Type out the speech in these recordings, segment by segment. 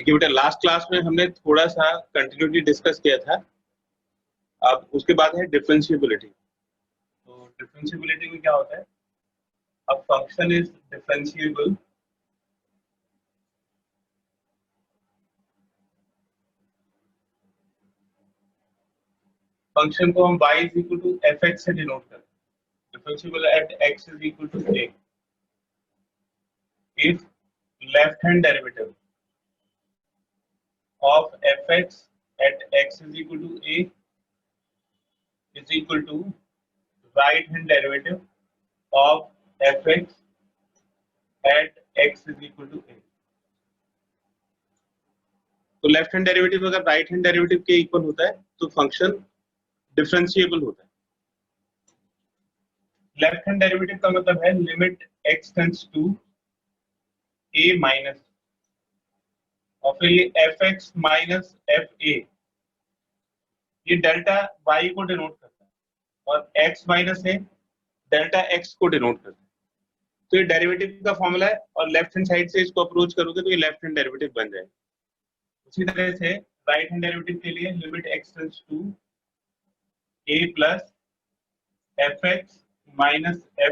देखिए बेटा, last class में हमने थोड़ा सा कंटिन्यूटी डिस्कस किया था। अब उसके बाद है डिफरेंशिएबिलिटी। तो डिफरेंशिएबिलिटी में क्या होता है, अब फंक्शन इज डिफरेंशिएबल फंक्शन को हम y is equal to f x से डिनोट करते हैं। Differentiable at x is equal to a if left hand derivative of fx at x is equal to a is equal to right hand derivative of fx at x is equal to a। तो left hand derivative अगर right hand derivative के equal होता है तो function differentiable होता है। Left hand derivative का मतलब है limit x tends to a minus और फिर ये fx माइनस fa, ये डेल्टा y को डिनोट करता है और x minus a delta x को डिनोट करता है। तो ये डेरिवेटिव का फॉर्मूला है और लेफ्ट हैंड साइड से इसको अप्रोच करोगे तो ये लेफ्ट हैंड डेरिवेटिव बन जाएगा। उसी तरह से राइट हैंड डेरिवेटिव के लिए limit x tends to a plus fx minus fa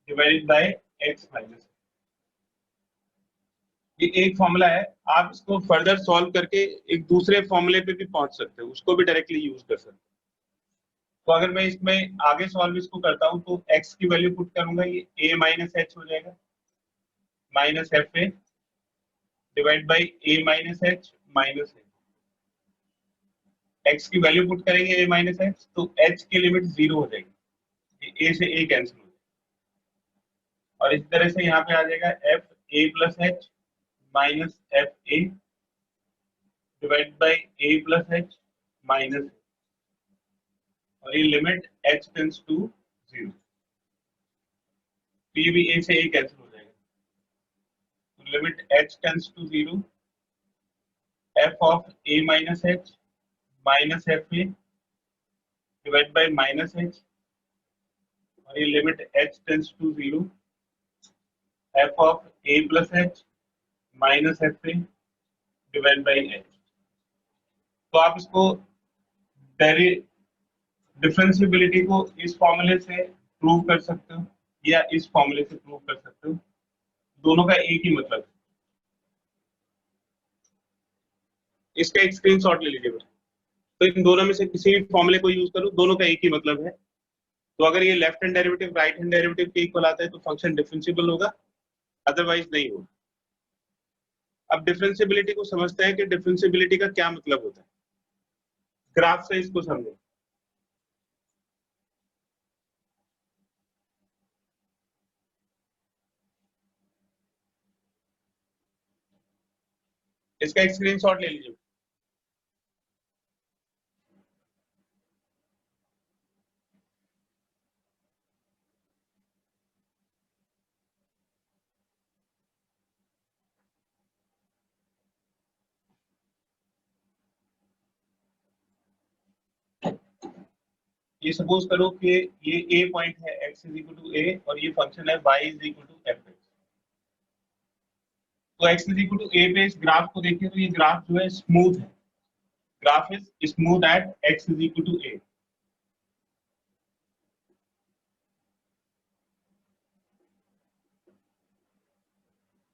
divided by x minus. ये एक फॉर्मूला है, आप इसको फर्दर सॉल्व करके एक दूसरे फॉर्मूले पे भी पहुंच सकते हो, उसको भी डायरेक्टली यूज कर सकते हो। तो अगर मैं इसमें आगे सॉल्व इसको करता हूं तो x की वैल्यू पुट करूंगा, ये a माइनस h हो जाएगा minus fa divide bye a minus h minus a। x की वैल्यू पुट करेंगे a माइनस h तो h की लिमिट 0 हो जाएगी, a से a कैंसिल हो जाएगा और इस तरह से यहाँ पे आ जाएगा f a plus h minus fa divide bye a plus h minus और ये लिमिट h टेंड्स टू 0, तो ये भी a से a कैंसिल हो जाएगा। तो limit h tends to 0 f of a minus h minus fa divide by minus h और ये limit h tends to 0 f of a plus h minus fa divide by h। तो आप इसको differentiability को इस फॉर्मूले से प्रूव कर सकते हो या इस फॉर्मूले से प्रूव कर सकते हो, दोनों का एक ही मतलब है। इसका एक स्क्रीनशॉट ले लीजिए। तो इन दोनों में से किसी भी फॉर्मूले को यूज करो, दोनों का एक ही मतलब है। तो अगर ये left hand derivative right hand derivative के इक्वल आता है तो फंक्शन डिफरेंशिएबल होगा, अदरवाइज नहीं होगा। अब डिफरेंशिएबिलिटी को समझते हैं कि डिफरेंशिएबिलिटी का क्या मतलब होता है, ग्राफ से इसको समझो। इसका एक स्क्रीनशॉट ले लीजिए। ये सपोज करो कि ये a पॉइंट है, x is equal to a और ये फंक्शन है y is equal to f। तो x is equal to a पे इस ग्राफ को देखिए तो ये ग्राफ जो है स्मूथ है, graph is smooth at x is equal to a।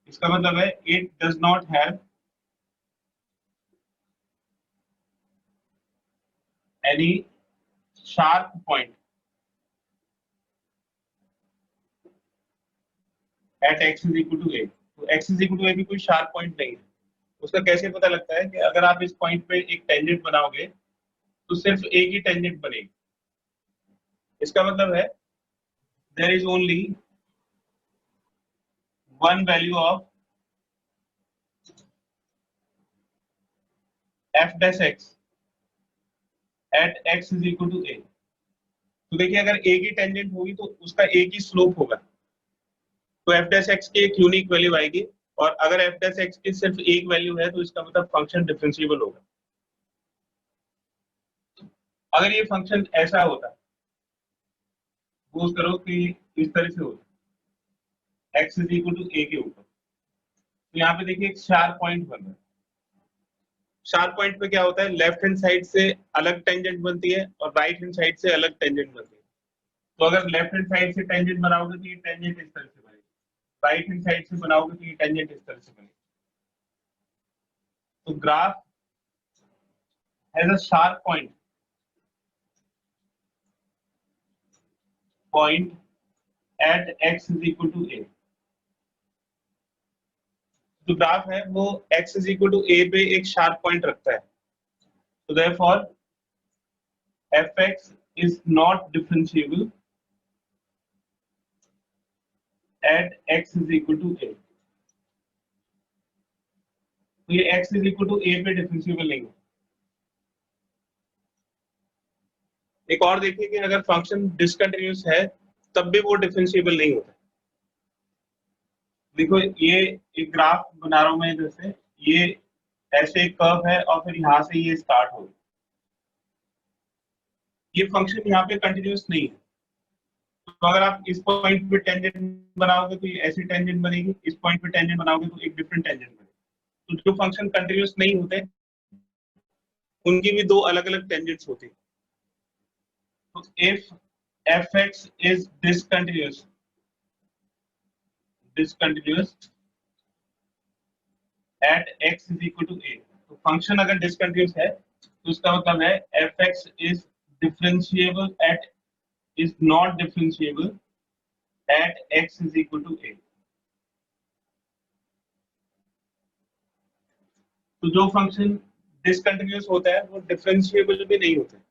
इसका मतलब है it does not have any sharp point at x is equal to a। तो x is equal to a भी कोई शार्प पॉइंट नहीं है। उसका कैसे पता लगता है कि अगर आप इस पॉइंट पे एक टेंजेंट बनाओगे तो सिर्फ एक ही टेंजेंट बनेगी। इसका मतलब है there is only one value of f dash x at x is equal to a। तो देखिए अगर एक ही टेंजेंट होगी तो उसका एक ही स्लोप होगा, तो f डैश x की एक यूनिक वैल्यू आएगी। और अगर f डैश x की सिर्फ एक वैल्यू है तो इसका मतलब फंक्शन डिफरेंशिएबल होगा। अगर ये फंक्शन ऐसा होता, सपोज करो कि इस तरह से होता x is equal to a के ऊपर, तो यहाँ पे देखिए एक शार्प पॉइंट बन रहा है। शार्प पॉइंट पे क्या होता है, लेफ्ट हैंड साइड से अलग टेंजेंट बनती है और राइट हैंड साइड से अलग टेंजेंट बनती है। तो अगर लेफ्ट हैंड साइड से टेंजेंट बनाओगे तो ये टेंजेंट इस तरह से बनेगी, राइट हैंड साइड से बनाओगे तो ये टेंजेंट इस तरह से बनेगी। तो graph has a sharp point at x is equal to a। जो ग्राफ है वो x is equal to a पे एक शार्प पॉइंट रखता है। तो therefore fx is not differentiable at x is equal to a। तो ये x is equal to a पे डिफरेंशिएबल नहीं है। एक और देखिए कि अगर फंक्शन डिसकंटिन्यूअस है तब भी वो डिफरेंशिएबल नहीं होता। देखो ये एक ग्राफ बना रहा हूं मैं, जैसे ये ऐसे एक कर्व है और फिर यहाँ से ये स्टार्ट हो, ये फंक्शन यहाँ पे कंटिन्यूअस नहीं है। तो अगर आप इस पॉइंट पे टेंजेंट बनाओगे तो ये ऐसी टेंजेंट बनेगी, इस पॉइंट पे टेंजेंट बनाओगे तो एक डिफरेंट टेंजेंट बनेगी। तो जो फंक्शन कंटिन्यूअस नहीं होते उनकी भी दो अलग अलग टेंजेंट्स होती है। तो if fx is discontinuous at x is equal to a, तो फंक्शन अगर डिसकंटिन्यूअस है तो उसका मतलब है fx is differentiable at is not differentiable at x is equal to a। तो जो फंक्शन डिसकंटिन्यूअस होता है वो डिफरेंशिएबल भी नहीं होता है।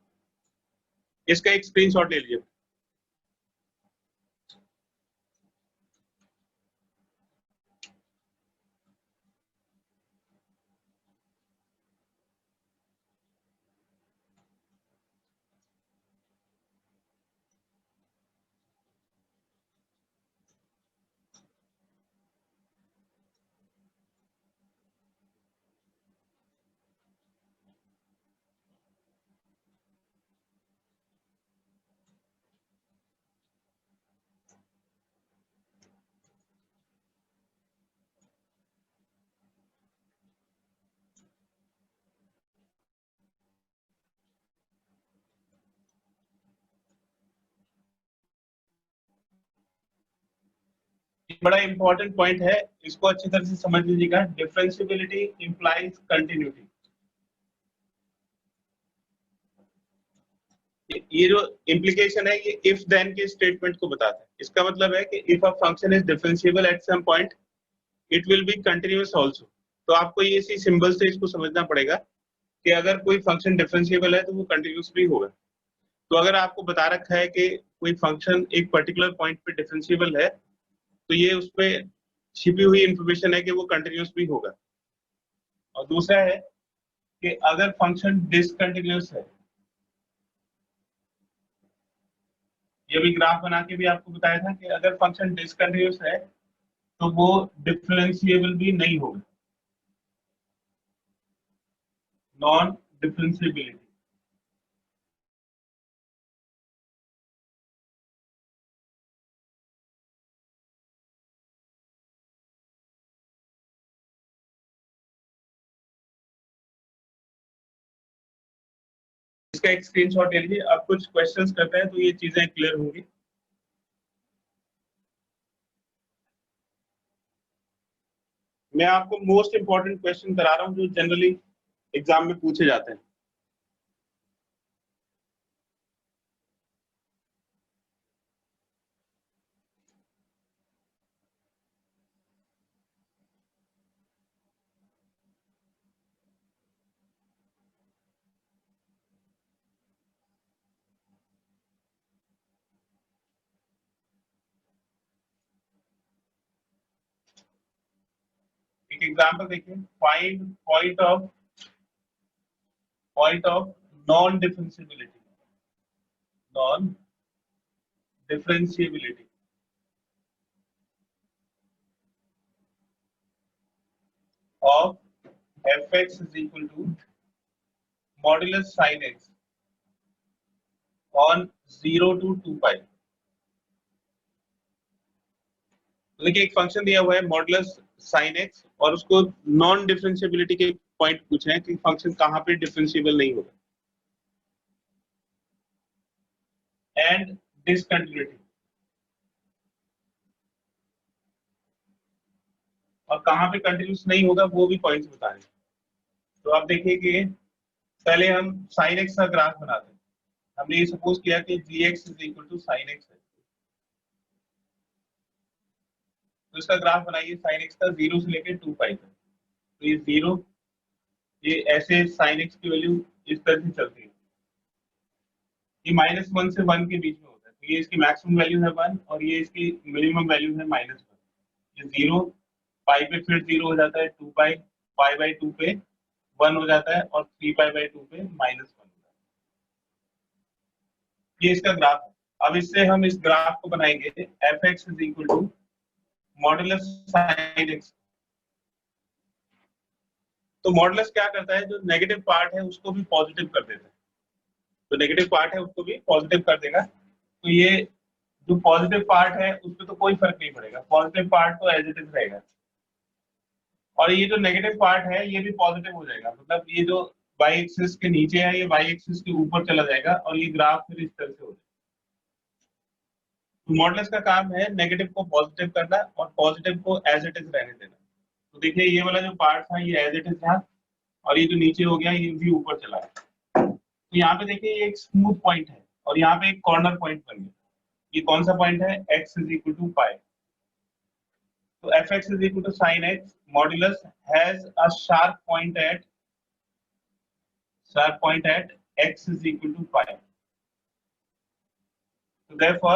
इसका एक स्क्रीनशॉट ले लीजिए। बड़ा इंपॉर्टेंट पॉइंट है, इसको अच्छी तरह से समझ लीजिएगा। Differentiability implies continuity. ये जो इम्प्लीकेशन है ये इफ देन के स्टेटमेंट को बताता है। इसका मतलब है कि if a function is differentiable at some point it will be continuous also. तो आपको ये इसी सिंबल से इसको समझना पड़ेगा कि अगर कोई फंक्शन डिफरेंशिएबल है तो वो कंटिन्यूअस भी होगा। तो अगर आपको बता रखा है कि कोई फंक्शन एक पर्टिकुलर पॉइंट पे डिफरेंशिएबल है तो ये उसपे छिपी हुई इंफॉर्मेशन है कि वो कंटिन्यूअस भी होगा। और दूसरा है कि अगर फंक्शन डिसकंटिन्यूअस है, ये भी ग्राफ बना के भी आपको बताया था कि अगर फंक्शन डिसकंटिन्यूअस है तो वो डिफरेंशिएबल भी नहीं होगा, नॉन डिफरेंशिएबिलिटी। इसका एक स्क्रीनशॉट ले लीजिए। अब कुछ क्वेश्चंस करते हैं तो ये चीजें क्लियर होंगी। मैं आपको मोस्ट इंपॉर्टेंट क्वेश्चन करा रहा हूँ जो जनरली एग्जाम में पूछे जाते हैं। एक एग्जांपल देखिए, find point of non differentiability of fx is equal to modulus sin x on 0 to 2 pi। देखिए एक फंक्शन दिया हुआ है मॉडुलस साइन एक्स और उसको नॉन डिफरेंशिएबिलिटी के पॉइंट पूछे हैं कि फंक्शन कहाँ पे डिफरेंशिएबल नहीं होगा, एंड डिसकंटिन्यूटी, और कहाँ पे कंटिन्यूस नहीं होगा वो भी पॉइंट्स बता रहे हैं। तो आप देखिए कि पहले हम साइन एक्स का ग्राफ बनाते हैं। हमने ये सपोज किया कि G X is equal to sine X है, तो इसका ग्राफ बनाइए साइन एक्स का 0 से लेकर 2 पाई तक। तो ये 0, ये ऐसे साइन एक्स की वैल्यू इस तरह से चलती है, ये -1 से 1 के बीच में होता है, तो ये इसकी मैक्सिमम वैल्यू है 1 और ये इसकी मिनिमम वैल्यू है -1। ये 0 पाई पे फिर 0 हो जाता है, 2 पाई, पाई बाई 2 पे 1 हो जाता है और 3 पाई बाई 2 पे -1 हो जाता है। ये इसका ग्राफ है। अब इससे हम इस ग्राफ को बनाएंगे f x is equal to modulus sine x. तो मॉडुलस क्या करता है, जो नेगेटिव पार्ट है उसको भी पॉजिटिव कर देता है, तो नेगेटिव पार्ट है उसको भी पॉजिटिव कर देगा। तो ये जो पॉजिटिव पार्ट है उस पर तो कोई फर्क नहीं पड़ेगा, पॉजिटिव पार्ट तो एज इट इज रहेगा, और ये जो नेगेटिव पार्ट है ये भी पॉजिटिव हो जाएगा, मतलब ये जो वाई एक्सिस के नीचे है ये वाई एक्सिस के ऊपर चला जाएगा और ये ग्राफ फिर इस तरह से हो जाएगा। तो मॉडुलस का काम है नेगेटिव को पॉजिटिव करना और पॉजिटिव को एज इट इज रहने देना। तो देखिए ये वाला जो पार्ट था ये एज इट इज था और ये जो नीचे हो गया ये भी ऊपर चला गया। तो यहाँ पे देखिए ये एक स्मूथ पॉइंट है और यहाँ पे एक कॉर्नर पॉइंट बन गया। ये कौन सा पॉइंट है, x is equal to pi. तो f x is equal to sine x modulus has a sharp point at x is equal to pi. So therefore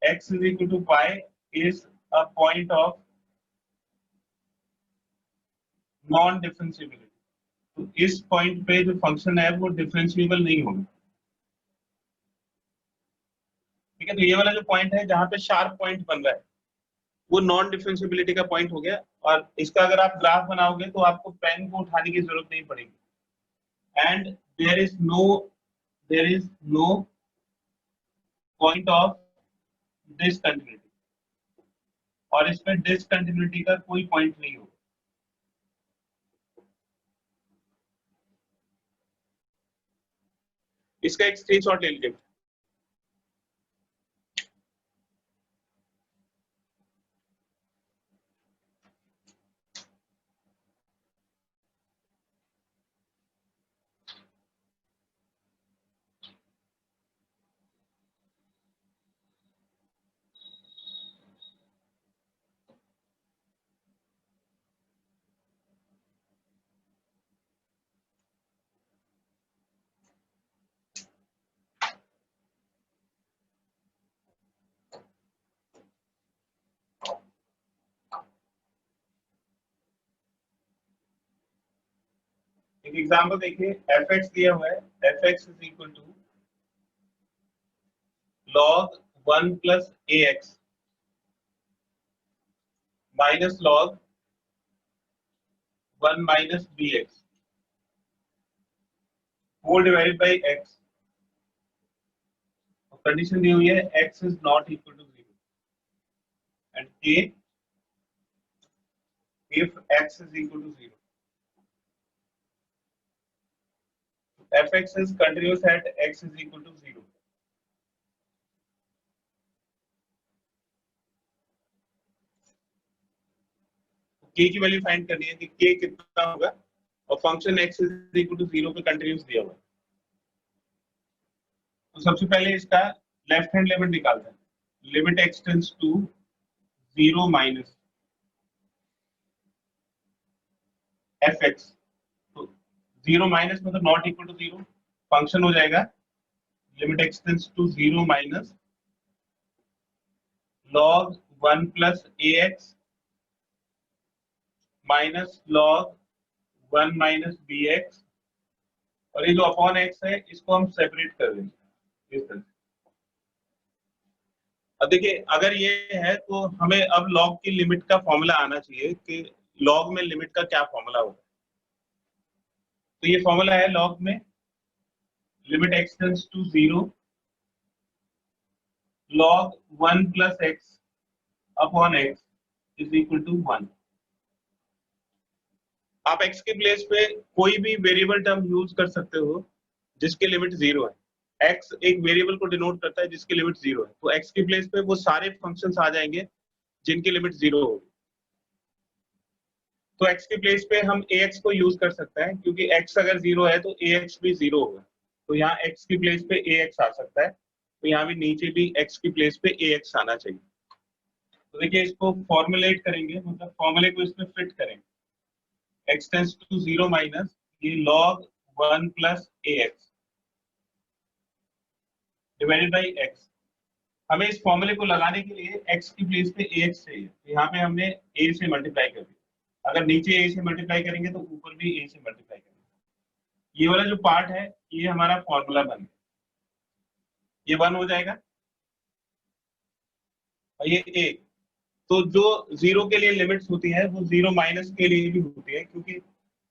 x is equal to pi is a point of non differentiability. तो इस point पे जो function है वो differentiable नहीं होगा, ठीक है। तो ये वाला जो पॉइंट है जहां पे शार्प पॉइंट बन रहा है वो नॉन डिफरेंशिएबिलिटी का पॉइंट हो गया, और इसका अगर आप ग्राफ बनाओगे तो आपको पेन को उठाने की जरूरत नहीं पड़ेगी, and there is no point of discontinuity, और इसमें डिसकंटिन्यूटी का कोई पॉइंट नहीं होगा। इसका एक स्क्रीनशॉट ले लीजिए। एक एग्जांपल देखिए, एफ एक्स दिया हुआ है, f x is equal to log 1 plus ax minus log 1 minus bx whole divided by x। Condition दी हुई है x is not equal to 0 and a if x is equal to 0। fx is continuous at x is equal to 0। k की value find करनी है कि k कितना होगा, और function x is equal to 0 पे कंटिन्यूस दिया हुआ है। तो सबसे पहले इसका लेफ्ट हैंड लिमिट निकालते हैं, limit x tends to 0 minus fx। तो 0 माइनस मतलब नॉट इक्वल टू 0, फंक्शन हो जाएगा limit x tends to 0 minus log 1 plus ax minus log 1 minus bx, और ये जो अपॉन x है इसको हम सेपरेट कर देंगे इस तरह से। अब देखिए अगर ये है तो हमें अब log की लिमिट का फॉर्मूला आना चाहिए कि log में लिमिट का क्या फॉर्मूला होगा। तो ये फॉर्मूला है log में limit x tends to 0 log 1 plus x upon x is equal to 1। आप x के प्लेस पे कोई भी वेरिएबल टर्म यूज कर सकते हो जिसके लिमिट 0 है। x एक वेरिएबल को डिनोट करता है जिसकी लिमिट 0 है, तो x के प्लेस पे वो सारे फंक्शंस आ जाएंगे जिनकी लिमिट 0 होगी। तो x के प्लेस पे हम ax को यूज कर सकते हैं, क्योंकि x अगर 0 है तो ax भी 0 होगा। तो यहाँ x की प्लेस पे ax आ सकता है, तो यहाँ भी नीचे भी x की प्लेस पे ax आना चाहिए। तो देखिए इसको फॉर्मुलेट करेंगे, मतलब फॉर्मूले को इसमें फिट करेंगे। x टेंड्स टू 0 माइनस ये log 1 plus ax divided by x। हमें इस फॉर्मूले को लगाने के लिए x की प्लेस पे ax चाहिए, तो यहाँ पे हमने a से मल्टीप्लाई कर दिया। अगर नीचे a से मल्टीप्लाई करेंगे तो ऊपर भी a से मल्टीप्लाई करेंगे। ये वाला जो पार्ट है ये हमारा फॉर्मूला बन गया, ये 1 हो जाएगा और ये a। तो जो 0 के लिए लिमिट्स होती है वो 0 माइनस के लिए भी होती है, क्योंकि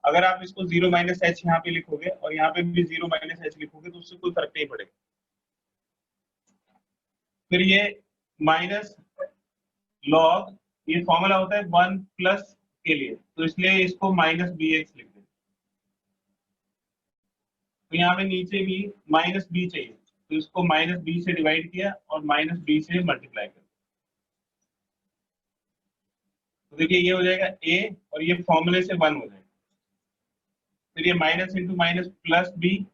अगर आप इसको 0 माइनस एच यहाँ पे लिखोगे और यहाँ पे भी 0 माइनस एच लिखोगे तो उससे कोई फर्क नहीं पड़ेगा। फिर ये माइनस लॉग, ये फॉर्मूला होता है 1 प्लस के लिए, तो इसलिए इसको माइनस बी एक्स लिख दें। तो यहाँ पे नीचे भी माइनस बी चाहिए, तो इसको माइनस बी से डिवाइड किया और माइनस बी से मल्टीप्लाई कर। तो देखिए ये हो जाएगा a और ये फॉर्मूले से 1 हो जाएगा। फिर ये minus into minus plus b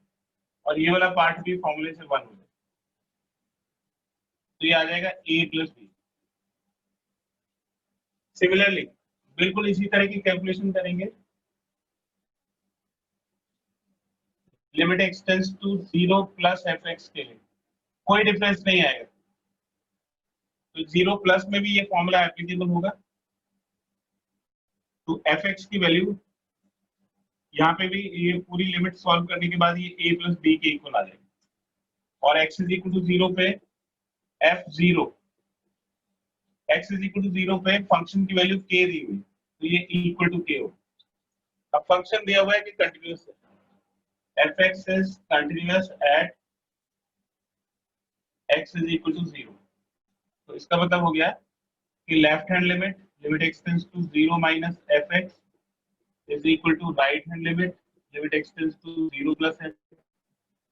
और ये वाला पार्ट भी फॉर्मूले से 1 हो जाएगा, तो ये आ जाएगा a प्लस बी। सिमिलरली बिल्कुल इसी तरह की कैलकुलेशन करेंगे। Limit x tends to 0 plus f x के लिए कोई डिफरेंस नहीं आएगा, तो 0 प्लस में भी ये फॉर्मूला एप्लीकेबल होगा। तो एफ एक्स की वैल्यू यहाँ पे भी ये पूरी लिमिट सॉल्व करने के बाद ये a प्लस बी के इक्वल आ जाएगा। और x इज इक्वल टू 0 पे f0, x is equal to 0 पे फंक्शन की वैल्यू k दी हुई, तो ये इक्वल टू k हो। अब फंक्शन दिया हुआ है कि कंटिन्यूअस है, f x is continuous at x is equal to 0। तो इसका मतलब हो गया कि left hand limit limit x tends to 0 minus f x is equal to right hand limit x tends to 0 plus f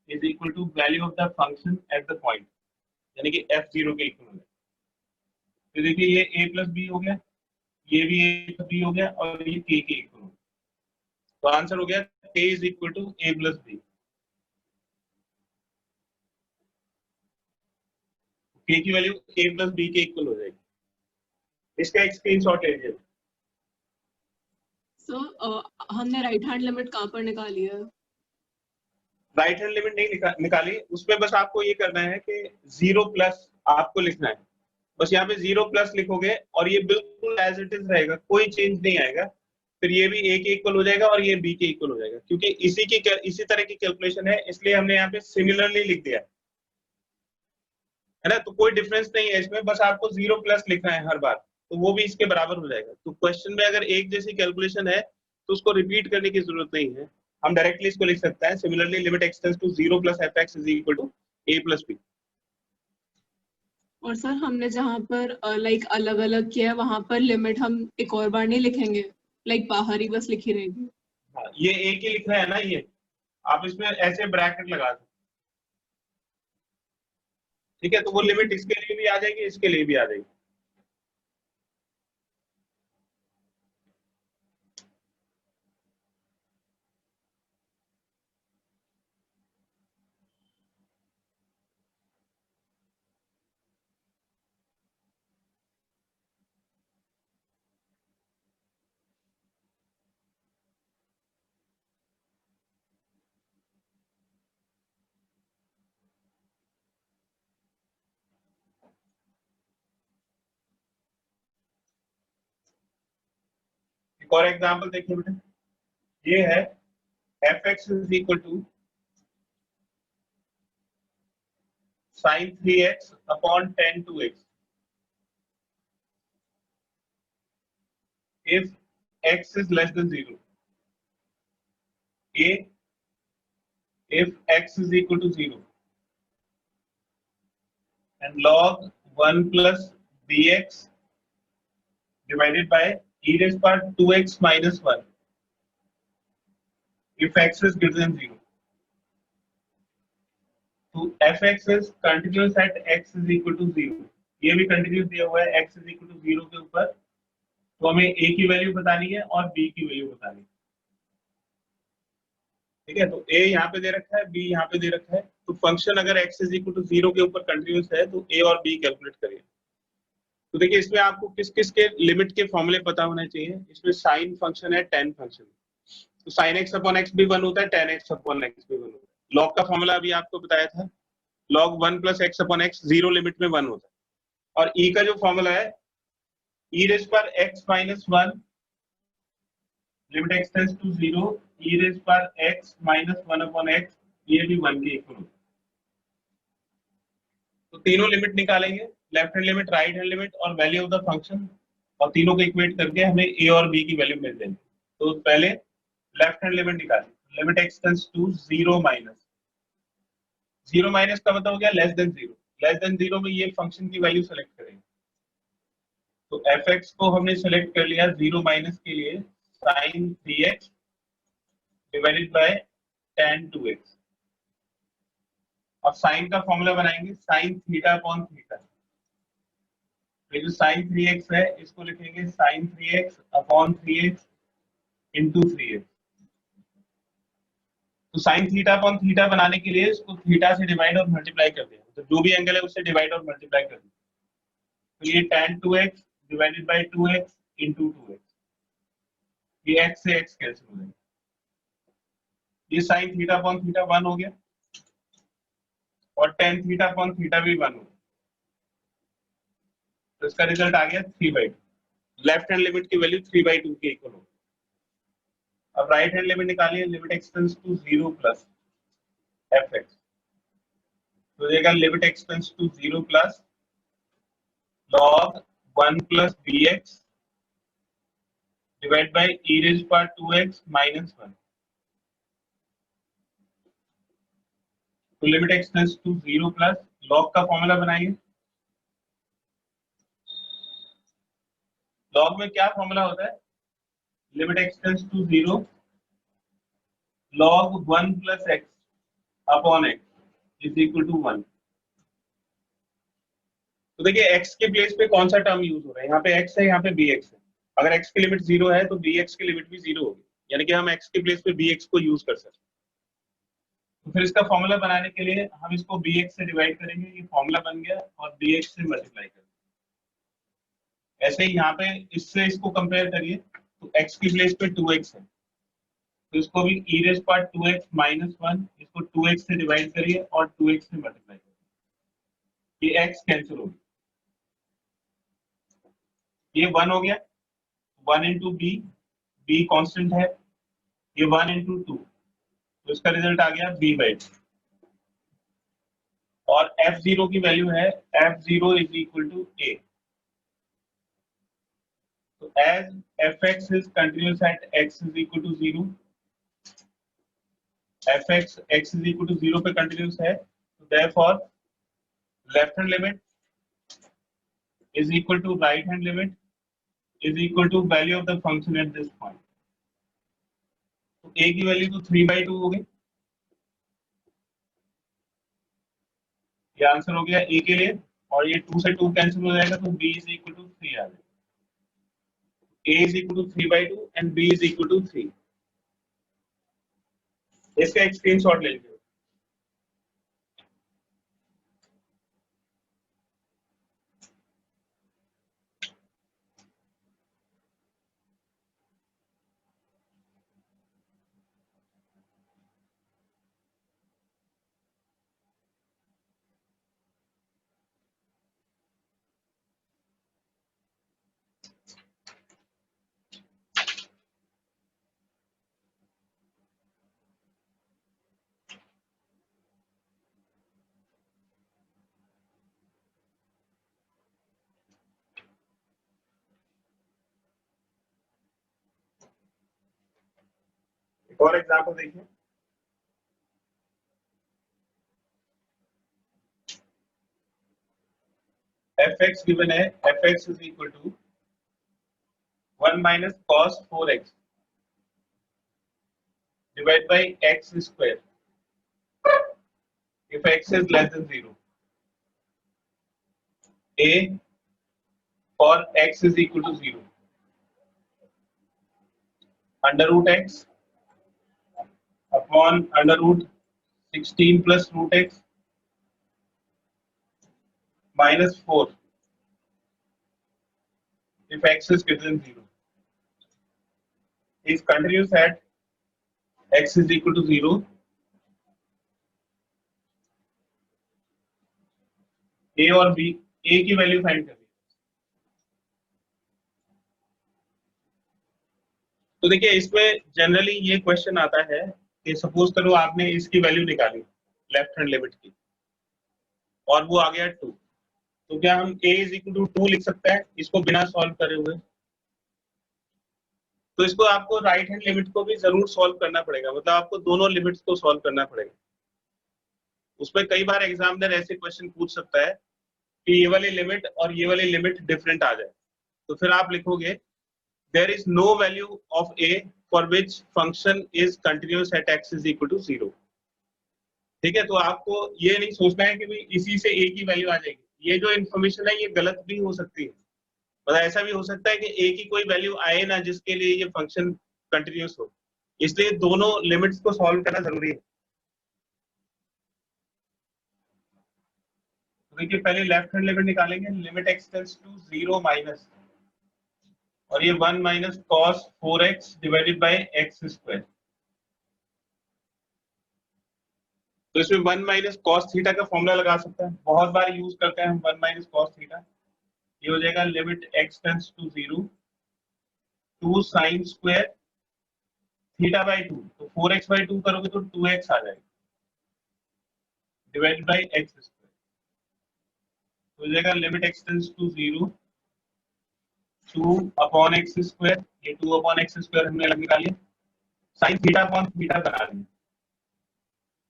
is equal to value of the function at the point, यानी कि f0 के इक्वल है। तो देखिए ये a plus b हो गया, ये भी a plus b हो गया और ये k के इक्वल हो गया। तो आंसर हो गया k is equal to a plus b। k की वैल्यू a plus b के इक्वल हो जाएगी। इसका एक स्क्रीनशॉट ले लीजिए। हमने राइट हैंड लिमिट कहाँ पर निकाली है? राइट हैंड लिमिट नहीं निकाली, उसमें बस आपको ये करना है कि 0 प्लस आपको लिखना है। बस यहाँ पे 0 प्लस लिखोगे और ये बिल्कुल एज इट इज रहेगा, कोई चेंज नहीं आएगा। फिर ये भी a के इक्वल हो जाएगा और ये b के इक्वल हो जाएगा, क्योंकि इसी तरह की कैलकुलेशन है, इसलिए हमने यहाँ पे सिमिलरली लिख दिया है ना। तो कोई डिफरेंस नहीं है इसमें, बस आपको 0 प्लस लिखना है हर बार, तो वो भी इसके बराबर हो जाएगा। तो क्वेश्चन में अगर एक जैसी कैलकुलेशन है तो उसको रिपीट करने की जरूरत नहीं है, हम डायरेक्टली इसको लिख सकते हैं। Similarly limit x tends to 0 plus f x is equal to a plus b. और सर हमने जहाँ पर लाइक अलग अलग किया है वहां पर लिमिट हम एक और बार नहीं लिखेंगे, लाइक बाहर ही बस लिखी रहेगी? हाँ, ये एक ही लिखना है ना, ये आप इसमें ऐसे ब्रैकेट लगा दो, ठीक है। तो वो लिमिट इसके लिए भी आ जाएगी, इसके लिए भी आ जाएगी। एक और एग्जांपल देखिए बेटा, ये है f x is equal to sin 3x upon tan 2x if x is less than 0, a if x is equal to 0, and log 1 plus bx divided by e raised power 2x minus 1 if x is greater than 0, तो fx is continuous at x is equal to 0, ये भी continuous दिया हुआ है x is equal to 0 के ऊपर, तो हमें a की वैल्यू बतानी है और b की वैल्यू बतानी है। ठीक है, तो a यहाँ पे दे रखा है, b यहाँ पे दे रखा है, तो फंक्शन अगर x is equal to 0 के ऊपर कंटिन्यूस है तो a और b कैलकुलेट करिए। तो देखिए इसमें आपको किस किस के लिमिट के फॉर्मूले पता होने चाहिए। इसमें साइन फंक्शन है, tan फंक्शन, तो sin x अपॉन x भी 1 होता है, tan x अपॉन x भी 1 होता है। log का फॉर्मूला अभी आपको बताया था, log 1 plus x upon x 0 limit में 1 होता है। और e का जो फॉर्मूला है e रेज पर x minus 1 limit x tends to 0, e raise पर x माइनस 1 अपॉन x, ये भी 1 के इक्वल होता है। तो तीनों लिमिट निकालेंगे, left hand limit, right hand limit और वैल्यू ऑफ द फंक्शन, और तीनों को इक्वेट करके हमें a और b की वैल्यू मिल जाएगी। तो पहले लेफ्ट हैंड लिमिट निकालें, limit x tends to 0 minus, 0 minus का मतलब हो गया लेस देन 0, लेस देन 0 में ये फंक्शन की वैल्यू सेलेक्ट करेंगे। तो fx को हमने सेलेक्ट कर लिया 0 माइनस के लिए sin 3x divided by tan 2x, और साइन का फॉर्मूला बनाएंगे sin थीटा अपॉन थीटा। तो जो sin 3x है इसको लिखेंगे sin 3x upon 3x into 3x। तो sin थीटा अपॉन थीटा बनाने के लिए इसको थीटा से डिवाइड और मल्टीप्लाई कर दिया, तो जो भी एंगल है उससे डिवाइड और मल्टीप्लाई कर दिया, तो ये tan 2x divided by 2x into 2x, ये x से x कैंसिल हो जाएगा, ये sin थीटा अपॉन थीटा 1 हो गया और tan थीटा अपॉन थीटा भी 1 हो गया, तो इसका रिजल्ट आ गया 3/2। लेफ्ट हैंड लिमिट की वैल्यू 3/2 के इक्वल होगी। अब राइट हैंड लिमिट निकालिए, limit x tends to 0 plus fx, तो देगा limit x tends to 0 plus log 1 plus bx divide by e raise पर 2x माइनस 1, तो limit x tends to 0 plus log का फॉर्मूला बनाइए। log में क्या formula होता है, limit x tends to 0 log 1 plus x upon x is equal to 1। तो देखिए x के प्लेस पे कौन सा टर्म यूज हो रहा है, यहाँ पे x है, यहाँ पे bx है। अगर x की लिमिट 0 है तो bx की लिमिट भी 0 होगी, यानी कि हम x के प्लेस पे bx को यूज कर सकते हैं। तो फिर इसका फॉर्मूला बनाने के लिए हम इसको bx से डिवाइड करेंगे, ये फॉर्मूला बन गया, और bx से मल्टीप्लाई करेंगे। ऐसे ही यहाँ पे इससे इसको कंपेयर करिए, तो x की प्लेस पे 2x है, तो इसको भी e रेज पर 2x माइनस 1, इसको 2x से डिवाइड करिए और 2x से मल्टीप्लाई करिए, ये x कैंसिल हो गया, ये 1 हो गया, 1 इंटू बी, बी कॉन्स्टेंट है, ये 1 इंटू 2, तो इसका रिजल्ट आ गया b/2, और f0 की वैल्यू है f0 is equal to a। So as fx is continuous at x is equal to 0, fx x is equal to 0 पे continuous है, so therefore left hand limit is equal to right hand limit is equal to value of the function at this point। तो a की value तो 3/2 हो गई, ये answer हो गया a के लिए, और ये 2 से 2 कैंसिल हो जाएगा, तो b is equal to 3 आ जाएगा। a is equal to 3/2 and b is equal to 3। इसका एक स्क्रीनशॉट ले लीजिए। एक और एग्जांपल देखिए, fx given है, fx is equal to 1 minus cos 4x divide by x square if x is less than 0. A for x is equal to 0. Under root x upon under root 16 plus root x minus 4 if x is greater than 0. If continuous at x is equal to 0, a और b, a की value find करनी है। तो देखिए इसमें generally ये question आता है कि सपोज करो आपने इसकी वैल्यू निकाली लेफ्ट हैंड लिमिट की और वो आ गया 2, तो क्या हम a इज इक्वल टू 2 लिख सकते हैं इसको बिना सॉल्व करे हुए? तो इसको आपको राइट हैंड लिमिट को भी जरूर सॉल्व करना पड़ेगा, मतलब आपको दोनों लिमिट्स को सॉल्व करना पड़ेगा। उसमें कई बार एग्जामिनर ऐसे क्वेश्चन पूछ सकता है कि ये वाली लिमिट और ये वाली लिमिट डिफरेंट आ जाए, तो फिर आप लिखोगे there is no value of a for which function is continuous at x is equal to 0। ठीक है, तो आपको ये नहीं सोचना है कि भाई इसी से a की वैल्यू आ जाएगी। ये जो इन्फॉर्मेशन है ये गलत भी हो सकती है, मतलब ऐसा भी हो सकता है कि a की कोई वैल्यू आए ना जिसके लिए ये फंक्शन कंटिन्यूअस हो, इसलिए दोनों लिमिट्स को सॉल्व करना जरूरी है। तो देखिए पहले लेफ्ट हैंड लिमिट निकालेंगे, limit x tends to 0 minus, और ये 1 minus cos 4x divided by x square. तो इसमें 1 माइनस कॉस थीटा का फॉर्मूला लगा सकते हैं, बहुत बार यूज करते हैं हम 1 माइनस कॉस थीटा। ये हो जाएगा limit x tends to 0 2 sine square theta by 2, तो 4x बाय 2 करोगे तो 2x आ जाएगा डिवाइडेड बाय x स्क्वायर। तो हो जाएगा limit x tends to 0 2 upon x square, ये 2 अपॉन x स्क्वायर हमने अलग निकाली, साइन थीटा अपॉन थीटा बना देंगे।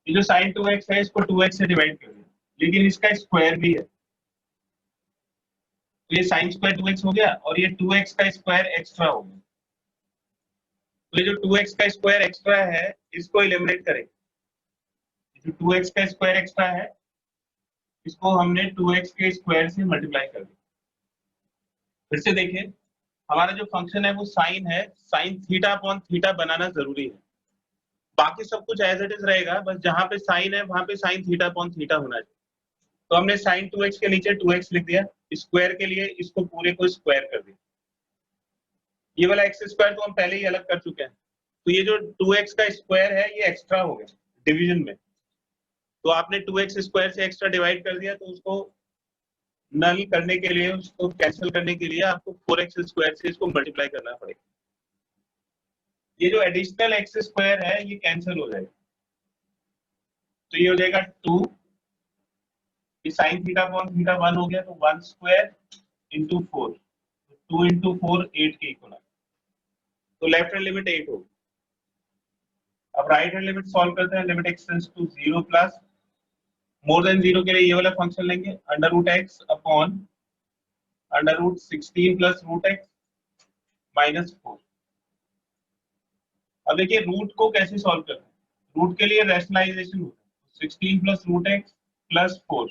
ये जो साइन 2x है इसको 2x से डिवाइड कर दिया, लेकिन इसका स्क्वायर भी है, तो ये साइन स्क्वायर 2x हो गया और ये 2x का स्क्वायर एक्स्ट्रा हो गया। तो ये जो 2x का स्क्वायर एक्स्ट्रा है इसको एलिमिनेट करें, जो 2x का स्क्वायर एक्स्ट्रा है इसको हमने 2x के स्क्वायर से मल्टीप्लाई कर दिया। फिर से देखिए हमारा जो फंक्शन है वो साइन है, साइन थीटा अपॉन थीटा बनाना जरूरी है, बाकी सब कुछ एज इट इज रहेगा, बस जहां पे साइन है वहां पे साइन थीटा अपॉन थीटा होना चाहिए। तो हमने साइन 2x के नीचे 2x लिख दिया, स्क्वायर के लिए इसको पूरे को स्क्वायर कर दिया। ये वाला एक्स स्क्वायर तो हम पहले ही अलग कर चुके हैं, तो ये जो 2x का स्क्वायर है ये एक्स्ट्रा हो गया डिवीजन में, तो आपने 2x स्क्वायर से एक्स्ट्रा डिवाइड कर दिया, तो उसको नल करने के लिए, उसको कैंसिल करने के लिए आपको 4x स्क्वायर से इसको मल्टीप्लाई करना पड़ेगा। ये जो एडिशनल एक्स स्क्वायर है ये कैंसिल हो जाएगा, तो ये हो जाएगा 2, साइन थीटा अपॉन थीटा 1 हो गया, तो 1 स्क्वायर इंटू 4, 2 इंटू 4 8 के इक्वल, तो लेफ्ट हैंड लिमिट 8 होगी। अब राइट हैंड लिमिट सॉल्व करते हैं, limit x tends to 0 plus more than 0 के लिए ये वाला फंक्शन लेंगे, under root x upon under root 16 plus root x minus 4। अब देखिए रूट को कैसे सॉल्व करते हैं, रूट के लिए रैशनलाइजेशन होता है, 16 प्लस रूट x प्लस 4,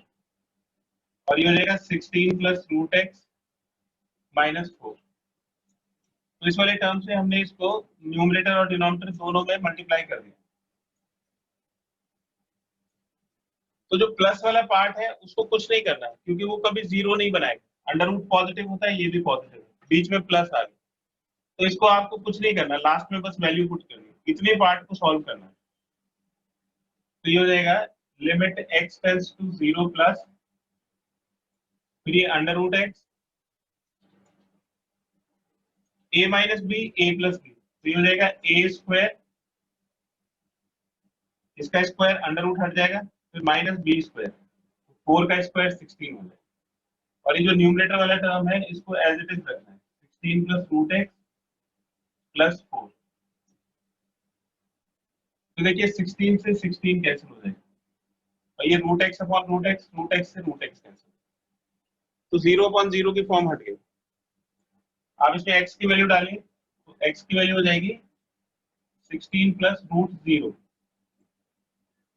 और ये हो जाएगा 16 प्लस रूट x माइनस 4। तो इस वाले टर्म से हमने इसको न्यूमरेटर और डिनोमिनेटर दोनों में मल्टीप्लाई कर दिया। तो जो प्लस वाला पार्ट है उसको कुछ नहीं करना है क्योंकि वो कभी जीरो नहीं बनाएगा, अंडर रूट पॉजिटिव होता है, ये भी पॉजिटिव है, बीच में प्लस आ गया, तो इसको आपको कुछ नहीं करना, लास्ट में बस वैल्यू पुट करनी है, इतने पार्ट को सॉल्व करना है। तो ये हो जाएगा limit x tends to 0 plus फिर ये under root x a minus b a plus b, तो ये हो जाएगा a स्क्वायर, इसका स्क्वायर अंडर रूट हट जाएगा, फिर माइनस बी स्क्वायर, 4 का स्क्वायर 16 हो जाएगा, और ये जो न्यूमरेटर वाला टर्म है इसको एज इट इज रखना है, 16 प्लस रूट x प्लस 4। तो देखिए 16 से 16 कैंसिल हो जाएगा, और ये root x upon root x से रूट x कैंसिल, तो 0 अपॉन 0 की फॉर्म हट गई। आप इसमें x की वैल्यू डालिए, तो x की वैल्यू हो जाएगी 16 प्लस रूट 0।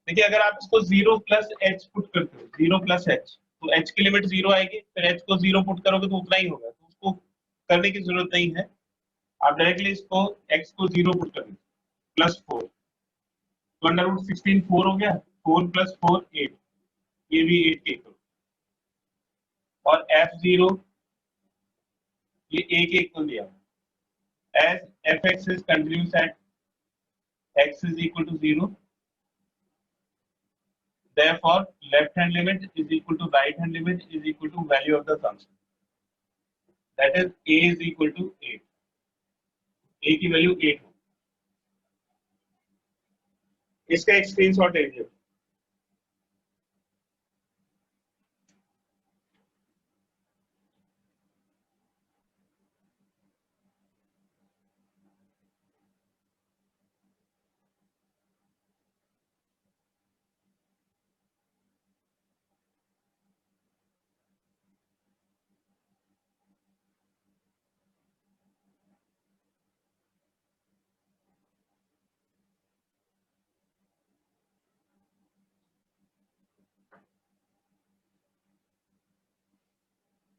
देखिए अगर आप इसको 0 प्लस एच पुट करते हो, 0 प्लस एच, तो एच की लिमिट 0 आएगी, फिर एच को 0 पुट करोगे तो उतना ही होगा, तो उसको करने की जरूरत नहीं है। आप डायरेक्टली इसको x को 0 पुट कर प्लस 4, तो अंडर रूट 16 4 हो गया, 4 प्लस 4 8, ये भी 8 के इक्वल, और f0 ये a के इक्वल दिया, as fx is continuous at x is equal to 0, therefore left hand limit is equal to right hand limit is equal to value of the function, that is a is equal to 8, a की value 8 हो। इसका एक screenshot ले लीजिए।